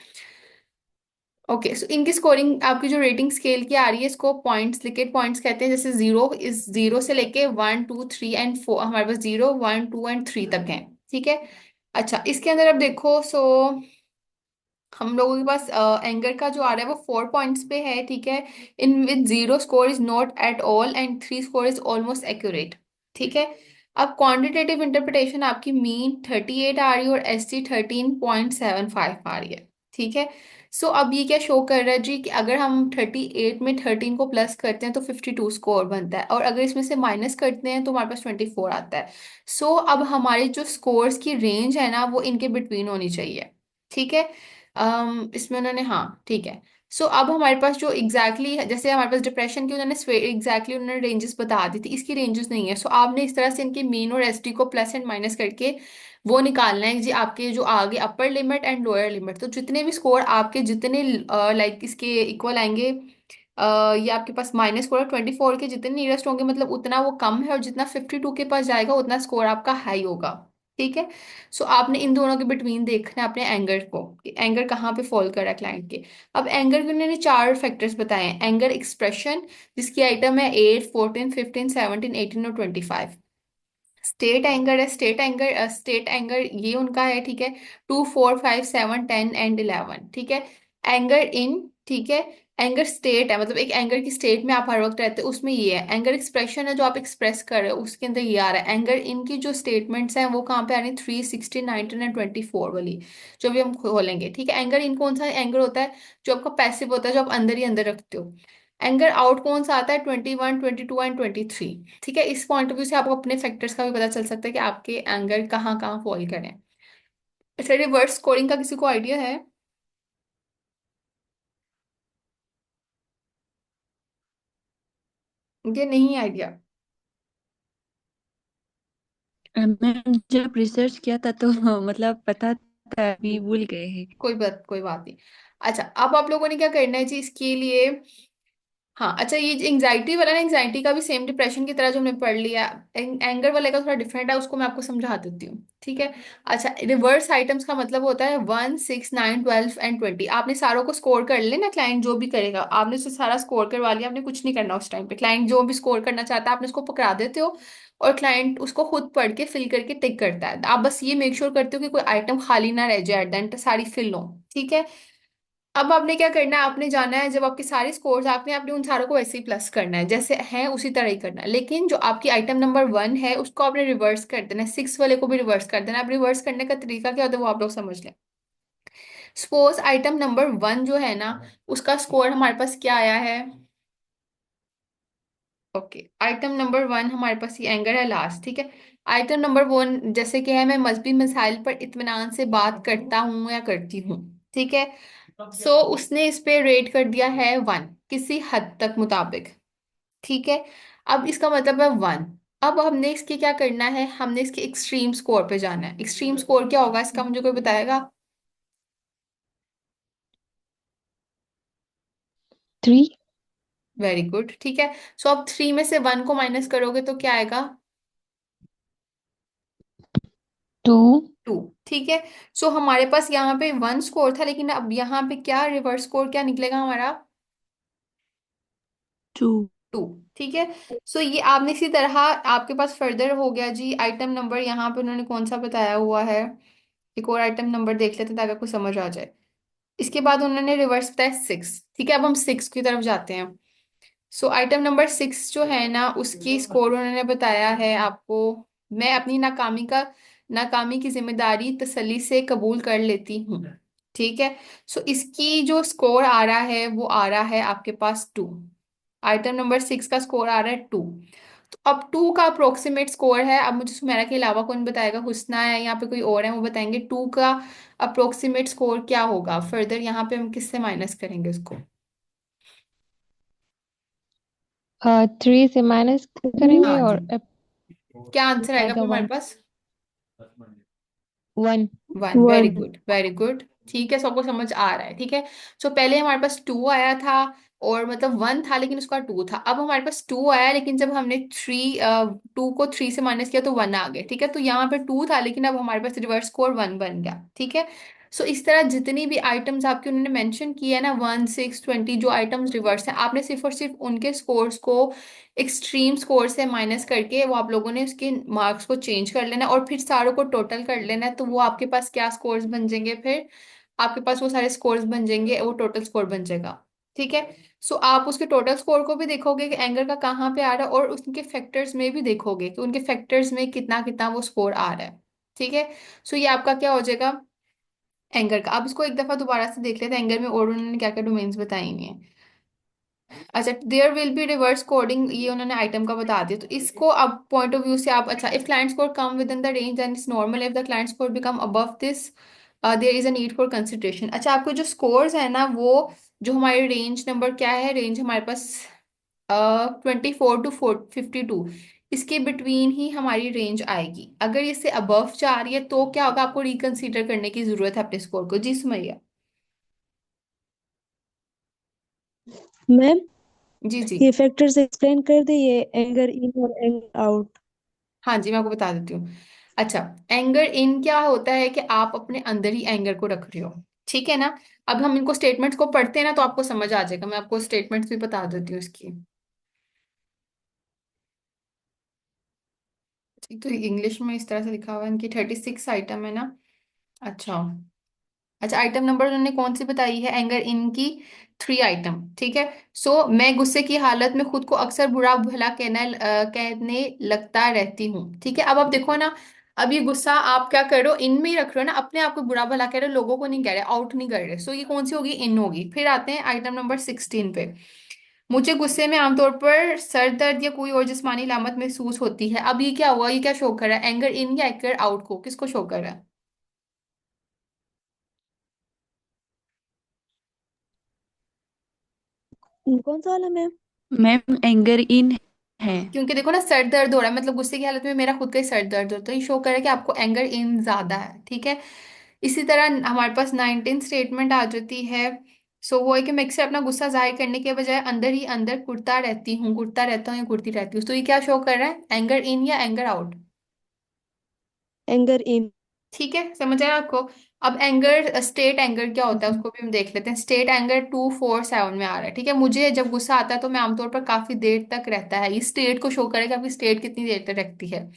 ओके। सो इनकी स्कोरिंग आपकी जो रेटिंग स्केल की आ रही है इसको पॉइंट्स, लिखित पॉइंट्स कहते हैं। जैसे जीरो, इस जीरो से लेके 1 2 3 एंड 4 हमारे पास 0 1 2 एंड 3 तक हैं। ठीक है। अच्छा इसके अंदर अब देखो, सो हम लोगों के पास एंगर का जो आ रहा है वो 4 पॉइंट्स पे है। ठीक है। In with 0 score is not at all and 3 score is almost accurate. ठीक है। अब क्वांटिटेटिव इंटरप्रिटेशन आपकी मीन 38 आ रही है और एस टी 13.75 आ रही है। ठीक है। सो अब ये क्या शो कर रहा है जी कि अगर हम 38 में 13 को प्लस करते हैं तो 52 स्कोर बनता है, और अगर इसमें से माइनस करते हैं तो हमारे पास 24 आता है। सो अब हमारी जो स्कोर्स की रेंज है ना वो इनके बिटवीन होनी चाहिए। ठीक है। इसमें उन्होंने, हाँ ठीक है। सो अब हमारे पास जो जैसे हमारे पास डिप्रेशन की उन्होंने उन्होंने रेंजेस बता दी थी, इसकी रेंजेस नहीं है। सो आपने इस तरह से इनके मीन और एसटी को प्लस एंड माइनस करके वो निकालना है जी आपके जो आगे upper limit and lower limit. तो जितने भी स्कोर आपके जितने लाइक इसके इक्वल आएंगे, ये आपके पास माइनस स्कोर 24 के जितने नियरेस्ट होंगे मतलब उतना वो कम है, और जितना 52 के पास जाएगा उतना स्कोर आपका हाई होगा। ठीक है। सो आपने इन दोनों के बिटवीन देखना है अपने एंगर को, कि एंगर कहाँ पे फॉल कर रहा है क्लाइंट के। अब एंगर के उन्होंने 4 फैक्टर्स बताए हैं। एंगर एक्सप्रेशन जिसकी आइटम है 8 14 15 17 18 और 25। स्टेट एंगर ये उनका है, ठीक है। 2 4 5 7 10 एंड 11, ठीक है। एंगर इन, ठीक है। एंगर स्टेट है, मतलब एक एंगर की स्टेट में आप हर वक्त रहते हो, उसमें ये है। एंगर एक्सप्रेशन है जो आप एक्सप्रेस कर रहे हो, उसके अंदर ये आ रहा है। एंगर इनकी जो स्टेटमेंट्स हैं वो कहाँ पे आ रही है? 3 16 19 एंड 24 वाली, जो भी हम खोलेंगे, ठीक है। एंगर इन कौन सा एंगर होता है? जो आपका पैसिव होता है, जो आप अंदर ही अंदर रखते हो। एंगर आउट कौन सा आता है? 21 22 एंड 23, ठीक है। इस पॉइंट ऑफ व्यू से आपको अपने फैक्टर्स का भी पता चल सकता है कि आपके एंगर कहाँ कहाँ फॉल करें। अच्छा, रिवर्स स्कोरिंग का किसी को आइडिया है? ये नहीं आइडिया? मैम जब रिसर्च किया था तो मतलब पता था, अभी भूल गए हैं। कोई बात नहीं। अच्छा, अब आप लोगों ने क्या करना है जी इसके लिए? हाँ, अच्छा, ये एंजाइटी वाला ना, एंजाइटी का भी सेम डिप्रेशन की तरह जो हमने पढ़ लिया। एंगर वाले का थोड़ा डिफरेंट है, उसको मैं आपको समझा देती हूँ, ठीक है। अच्छा, रिवर्स आइटम्स का मतलब होता है 1 6 9 12 एंड 20। आपने सारों को स्कोर कर लेना, क्लाइंट जो भी करेगा आपने उससे सारा स्कोर करवा लिया, आपने कुछ नहीं करना उस टाइम पे। क्लाइंट जो भी स्कोर करना चाहता है आपने उसको पकड़ा देते हो, और क्लाइंट उसको खुद पढ़ के फिल करके टिक करता है। आप बस ये मेक श्योर करते हो कि कोई आइटम खाली ना रह जाए, एट द एंड सारी फिल हो, ठीक है। अब आपने क्या करना है? आपने जाना है, जब आपके सारे स्कोर्स आपने आपने उन सारों को वैसे ही प्लस करना है, जैसे है उसी तरह ही करना है। लेकिन जो आपकी आइटम नंबर 1 है उसको आपने रिवर्स कर देना है, 6 वाले को भी रिवर्स कर देना है। अब रिवर्स करने का तरीका क्या होता है वो आप लोग समझ लें। सपोज आइटम नंबर 1 जो है ना, उसका स्कोर हमारे पास क्या आया है? ओके, आइटम नंबर 1 हमारे पास ये एंगर है लास्ट, ठीक है। आइटम नंबर 1 जैसे कि है, मैं मजहबी मसाइल पर इत्मीनान से बात करता हूँ या करती हूँ, ठीक है। सो उसने इस पे रेट कर दिया है 1 किसी हद तक मुताबिक, ठीक है। अब इसका मतलब है 1। अब हमने इसके क्या करना है? हमने इसके एक्सट्रीम स्कोर पे जाना है। एक्सट्रीम स्कोर क्या होगा इसका, मुझे कोई बताएगा? 3, वेरी गुड, ठीक है। सो अब 3 में से 1 को माइनस करोगे तो क्या आएगा? 2, 2, ठीक है। सो हमारे पास यहाँ पे 1 स्कोर था, लेकिन अब यहाँ पे क्या रिवर्स स्कोर क्या निकलेगा हमारा? 2। 2, ठीक है। सो ये आपने इसी तरह आपके पास फर्दर हो गया जी। आइटम नंबर यहाँ पे उन्होंने कौन सा बताया हुआ है? एक और आइटम नंबर देख लेते हैं ताकि आपको समझ आ जाए। इसके बाद उन्होंने रिवर्स बताया 6, ठीक है। अब हम 6 की तरफ जाते हैं। सो आइटम नंबर 6 जो है ना, उसकी स्कोर उन्होंने बताया है आपको। मैं अपनी नाकामी की जिम्मेदारी तसल्ली से कबूल कर लेती हूँ, ठीक है। सो इसकी जो स्कोर आ रहा है वो आ रहा है आपके पास 2। आइटम नंबर 6 का स्कोर आ रहा है 2। तो अब 2 का अप्रोक्सीमेट स्कोर है, अब मुझे सुमेरा के अलावा कौन बताएगा? हुस्ना है, यहाँ पे कोई और है, वो बताएंगे 2 का अप्रोक्सीमेट स्कोर क्या होगा। फर्दर यहाँ पे हम किससे माइनस करेंगे उसको? 3 से माइनस करेंगे हाँ जी, और क्या आंसर आएगा आएगा फिर हमारे 1, पास? 1, 1, वेरी 1। गुड वेरी गुड, ठीक है। सबको समझ आ रहा है, ठीक है। सो पहले हमारे पास 2 आया था, और मतलब 1 था लेकिन उसका 2 था। अब हमारे पास 2 आया, लेकिन जब हमने 2 को 3 से माइनस किया तो 1 आ गया, ठीक है। तो यहाँ पे 2 था, लेकिन अब हमारे पास रिवर्स स्कोर 1 बन गया, ठीक है। सो इस तरह जितनी भी आइटम्स आपके उन्होंने मेंशन किया है ना, 1 6 20 जो आइटम्स रिवर्स हैं, आपने सिर्फ और सिर्फ उनके स्कोर्स को एक्सट्रीम स्कोर से माइनस करके वो आप लोगों ने उसके मार्क्स को चेंज कर लेना है, और फिर सारों को टोटल कर लेना है। तो वो आपके पास क्या स्कोर्स बन जाएंगे फिर? आपके पास वो सारे स्कोर्स बन जाएंगे, वो टोटल स्कोर बन जाएगा, ठीक है। सो आप उसके टोटल स्कोर को भी देखोगे कि एंगर का कहाँ पे आ रहा है, और उनके फैक्टर्स में भी देखोगे कि उनके फैक्टर्स में कितना कितना वो स्कोर आ रहा है, ठीक है। सो ये आपका क्या हो जाएगा? एंगर का। अब इसको एक दफा दोबारा से देख लेते हैं, एंगर में और उन्होंने क्या क्या डोमेन्स बताई हुई हैं। अच्छा, there will be reverse coding, ये उन्होंने आइटम का बता दिया। तो इसको अब पॉइंट ऑफ व्यू से आप, अच्छा, if client score come within the range and it's normal, if the client score become above this there is a need for consideration. अच्छा, आपको जो स्कोर्स है ना, वो जो हमारे रेंज नंबर क्या है? रेंज हमारे पास 24 to 52, इसके बिटवीन ही हमारी रेंज आएगी। अगर इससे अबव जा रही है तो क्या होगा? आपको रिकंसीडर करने की जरूरत है अपने स्कोर को। जी सुमैया। मैम जी जी। ये फैक्टर्स एक्सप्लेन कर दे, ये एंगर इन और एंगर आउट। हाँ जी, मैं आपको बता देती हूँ। अच्छा, एंगर इन क्या होता है कि आप अपने अंदर ही एंगर को रख रहे हो, ठीक है ना। अब हम इनको स्टेटमेंट्स को पढ़ते हैं ना तो आपको समझ आ जाएगा। मैं आपको स्टेटमेंट्स भी बता देती हूँ इसकी। तो इंग्लिश में इस तरह से लिखा हुआ है, इनकी 36 आइटम है ना। अच्छा। अच्छा, आइटम नंबर उन्होंने कौन सी बताई है? एंगर इनकी 3 आइटम, ठीक है। सो मैं गुस्से की हालत में खुद को अक्सर बुरा भला कहने लगता रहती हूँ, ठीक है। अब आप देखो ना, अब ये गुस्सा आप क्या कर रहे हो, इन में ही रख रहे हो ना, अपने आप को बुरा भला कह रहे हो, लोगों को नहीं कह रहे, आउट नहीं कर रहे। सो ये कौन सी होगी? इन होगी। फिर आते हैं आइटम नंबर 16 पे। मुझे गुस्से में आमतौर पर सर दर्द या कोई और जिस्मानी अलामत महसूस होती है। अब ये क्या हुआ? ये क्या शो कर रहा है? एंगर इन या एंगर आउट को, किसको शो कर रहा है? कौन सा वाला मैम? मैम एंगर इन है। क्योंकि देखो ना, सर दर्द हो रहा है, मतलब गुस्से की हालत में मेरा खुद का ही सर दर्द होता है, ये शो कर रहा है कि आपको एंगर इन ज्यादा है, ठीक है। इसी तरह हमारे पास 19 स्टेटमेंट आ जाती है। सो वो है कि मैं अक्सर अपना गुस्सा जाहिर करने के बजाय अंदर ही अंदर कुढ़ता रहती हूँ, कुढ़ता रहता हूँ या कुढ़ती रहती हूँ। तो ये क्या शो कर रहा है? एंगर इन या एंगर आउट? Anger in. ठीक है, समझ आया आपको? अब एंगर, स्टेट एंगर क्या होता है जी। उसको भी हम देख लेते हैं। स्टेट एंगर 247 में आ रहा है, ठीक है। मुझे जब गुस्सा आता है तो मैं आमतौर पर काफी देर तक रहता है, ये स्टेट को शो करेगा, आपकी स्टेट कितनी देर तक रखती है।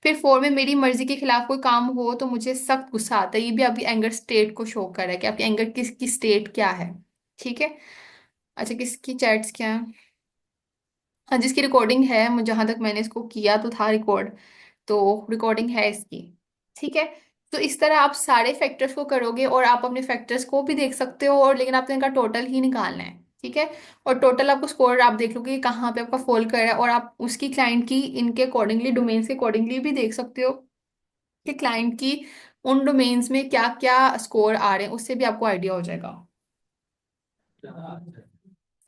फिर 4 में मेरी मर्जी के खिलाफ कोई काम हो तो मुझे सख्त गुस्सा आता है, ये भी आपकी एंगर स्टेट को शो कर रहा है कि आपकी एंगर किसकी स्टेट क्या है, ठीक है। अच्छा, किसकी चैट्स क्या है? हाँ, जिसकी रिकॉर्डिंग है, मुझे जहां तक मैंने इसको किया तो था रिकॉर्ड, तो रिकॉर्डिंग है इसकी, ठीक है। तो इस तरह आप सारे फैक्टर्स को करोगे और आप अपने फैक्टर्स को भी देख सकते हो, और लेकिन आपको इनका टोटल ही निकालना है, ठीक है। और टोटल आपको स्कोर आप देख लोगे कि कहाँ पे आपका फॉल कर रहा है, और आप उसकी क्लाइंट की इनके अकॉर्डिंगली, डोमेन्स के अकॉर्डिंगली भी देख सकते हो कि क्लाइंट की उन डोमेन्स में क्या क्या स्कोर आ रहे हैं, उससे भी आपको आइडिया हो जाएगा।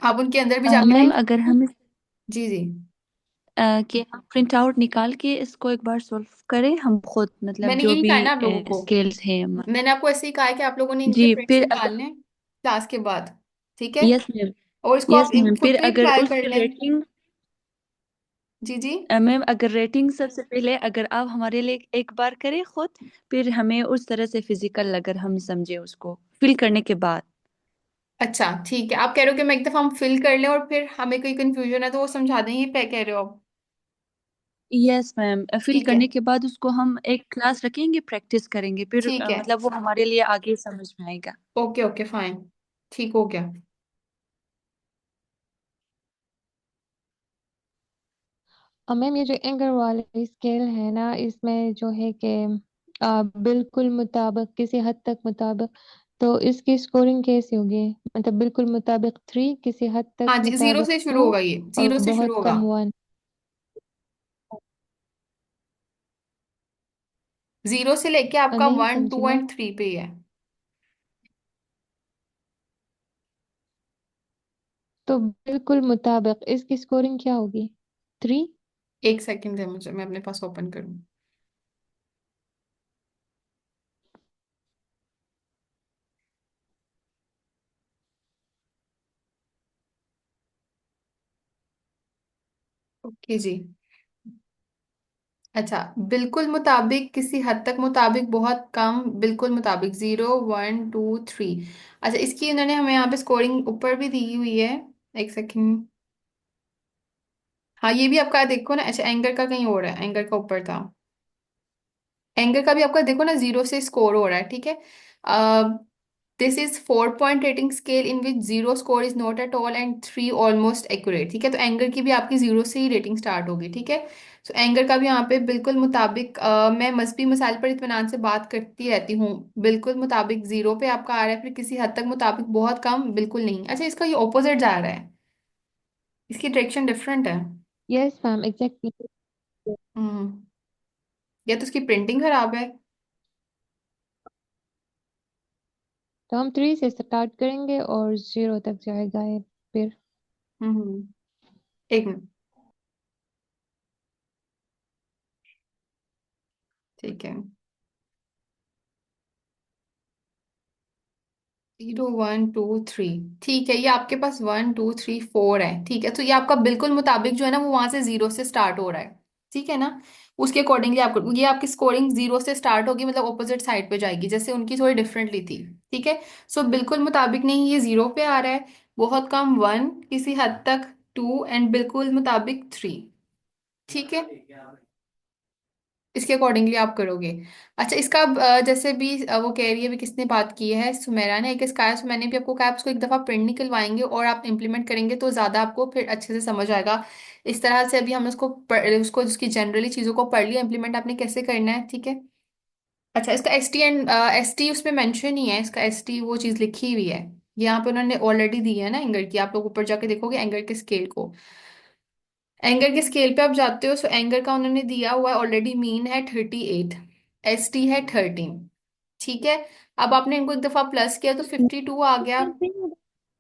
आप उनके अंदर भी जाके, मैम अगर हम जी जी, कि हम प्रिंट आउट निकाल के इसको एक बार सॉल्व करें हम खुद, मतलब मैंने जो यही भी कहा है ना आप लोगों को, स्केल्स है हमारे। मैंने आपको ऐसे ही कहा है कि आप लोगों ने इनके जी प्रिंट्स फिर अगर निकालने हैं क्लास के बाद, ठीक है। Yes ma'am. और इसको यस आप इन मैम खुद फिर पे अगर ट्राई कर उसकी लें। रेटिंग, जी जी। मैम अगर रेटिंग सबसे पहले अगर आप हमारे लिए एक बार करें खुद, फिर हमें उस तरह से फिजिकल अगर हम समझे उसको फिल करने के बाद। अच्छा ठीक है, आप कह रहे हो कि मैं एक दफा हम फिल कर लें और फिर हमें कोई कंफ्यूजन है तो वो समझा दें, ये पे कह रहे हो आप? यस मैम फिल ठीक है, करने के बाद उसको हम एक क्लास रखेंगे, प्रैक्टिस करेंगे, फिर ठीक है। मतलब वो हमारे लिए आगे समझ में आएगा। ओके ओके फाइन, ठीक हो गया। मैम ये जो एंगर वाले स्केल है ना, इसमें जो है कि बिल्कुल मुताबिक, किसी हद तक मुताबिक, तो इसकी स्कोरिंग कैसी होगी? मतलब बिल्कुल मुताबिक 3, किसी हद तक हाँ जी, जीरो मुताबिक से शुरू 2, होगा, ये और जीरो से शुरू बहुत होगा। कम 1। जीरो से लेके आपका नहीं 1, समझी 2 मैम। एंड 3 पे ही है। तो बिल्कुल मुताबिक इसकी स्कोरिंग क्या होगी? 3। एक सेकंड है मुझे, मैं अपने पास ओपन करूँ। ओके जी। अच्छा, बिल्कुल मुताबिक, किसी हद तक मुताबिक, बहुत कम, बिल्कुल मुताबिक, 0, 1, 2, 3। अच्छा, इसकी उन्होंने हमें यहाँ पे स्कोरिंग ऊपर भी दी हुई है। एक सेकंड। हाँ, ये भी आपका देखो ना। अच्छा, एंगर का कहीं और है, एंगर का ऊपर था। एंगर का भी आपका देखो ना, 0 से स्कोर हो रहा है, ठीक है। This is 4 point rating scale in which 0 score is not at all and 3 almost accurate, ठीक है। तो एंगर की भी आपकी 0 से ही रेटिंग स्टार्ट होगी, ठीक है। तो एंगर का भी यहाँ पे बिल्कुल मुताबिक, मैं मजहबी मसाइल पर इत्मीनान से बात करती रहती हूँ, बिल्कुल मुताबिक 0 पे आपका आ रहा है। फिर किसी हद तक मुताबिक, बहुत कम, बिल्कुल नहीं। अच्छा, इसका ये ऑपोजिट जा रहा है, इसकी डायरेक्शन डिफरेंट है। Yes ma'am exactly. हम्म। या तो इसकी प्रिंटिंग खराब है। तो हम 3 से स्टार्ट करेंगे और 0 तक जाएगा ये फिर। एक मिनट, ठीक है। 0, 1, 2, 3, ठीक है। ये आपके पास 1, 2, 3, 4 है, ठीक है। तो ये आपका बिल्कुल मुताबिक जो है ना, वो वहां से 0 से स्टार्ट हो रहा है, ठीक है ना। उसके अकॉर्डिंगली आपको, ये आपकी स्कोरिंग 0 से स्टार्ट होगी, मतलब ऑपोजिट साइड पे जाएगी, जैसे उनकी थोड़ी डिफरेंटली थी, ठीक है। सो बिल्कुल मुताबिक नहीं, ये 0 पे आ रहा है, बहुत कम 1, किसी हद तक 2, एंड बिल्कुल मुताबिक 3, ठीक है। इसके अकॉर्डिंगली आप करोगे। अच्छा, इसका अब, जैसे भी वो कह रही है, भी किसने बात की है, सुमेरा ने, एक इसका है, मैंने भी आपको कहा आप उसको एक दफ़ा प्रिंट निकलवाएंगे और आप इम्प्लीमेंट करेंगे तो ज़्यादा आपको फिर अच्छे से समझ आएगा। इस तरह से अभी हमने उसको उसकी जनरली चीज़ों को पढ़ लिया, इम्प्लीमेंट आपने कैसे करना है, ठीक है। अच्छा, इसका एस टी उसमें मेंशन ही है, इसका एस टी वो चीज़ लिखी हुई है यहाँ पे, उन्होंने ऑलरेडी दी है ना एंगर की। आप लोग ऊपर जाके देखोगे एंगर के स्केल को, एंगर के स्केल पे आप जाते हो, सो एंगर का उन्होंने दिया हुआ है ऑलरेडी, मीन है 38, एस टी है 13, ठीक है। अब आपने इनको एक दफा प्लस किया तो 52 आ गया,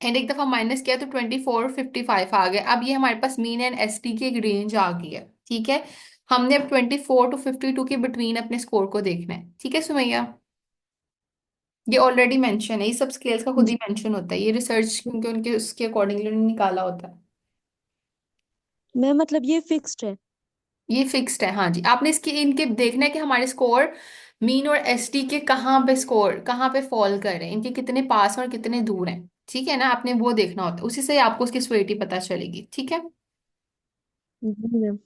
एंड एक दफा माइनस किया तो 24 55 आ गया। अब ये हमारे पास मीन एंड एस टी की एक रेंज आ गई है, ठीक है। हमने अब 24 to 52 के बिटवीन अपने स्कोर को देखना है, ठीक है सुमैया। ये ऑलरेडी मेंशन है, ये सब स्केल्स का खुद ही जी मेंशन होता है, ये रिसर्च क्योंकि उनके उसके अकॉर्डिंगली उन्होंने निकाला होता है। मैम, मतलब ये फिक्स्ड है? ये फिक्स्ड है, हाँ जी। आपने इसके इनके देखना है कि हमारे स्कोर मीन और एसटी के कहाँ पे स्कोर, कहाँ पे फॉल कर रहे हैं, इनके कितने पास हैं और कितने दूर हैं, ठीक है ना। आपने वो देखना होता है, उसी से आपको उसकी स्वेटी पता चलेगी, ठीक है। जी मैम।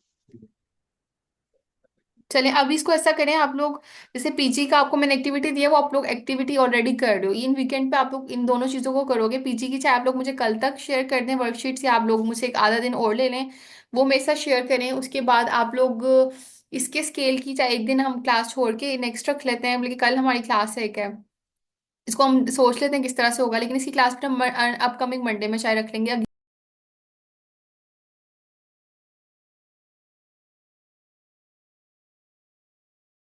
चलें, अब इसको ऐसा करें आप लोग, जैसे पीजी का आपको मैंने एक्टिविटी दिया, वो आप लोग एक्टिविटी ऑलरेडी कर रहे हो, इन वीकेंड पे आप लोग इन दोनों चीज़ों को करोगे। पीजी की चाहे आप लोग मुझे कल तक शेयर कर दें वर्कशीट्स, या आप लोग मुझसे एक आधा दिन और ले लें, वो मेरे साथ शेयर करें। उसके बाद आप लोग इसके स्केल की चाहे एक दिन हम क्लास छोड़ के नेक्स्ट रख लेते हैं, बल्कि कल हमारी क्लास है एक है, इसको हम सोच लेते हैं किस तरह से होगा, लेकिन इसकी क्लास फिर हम अपकमिंग मंडे में शायद रख लेंगे।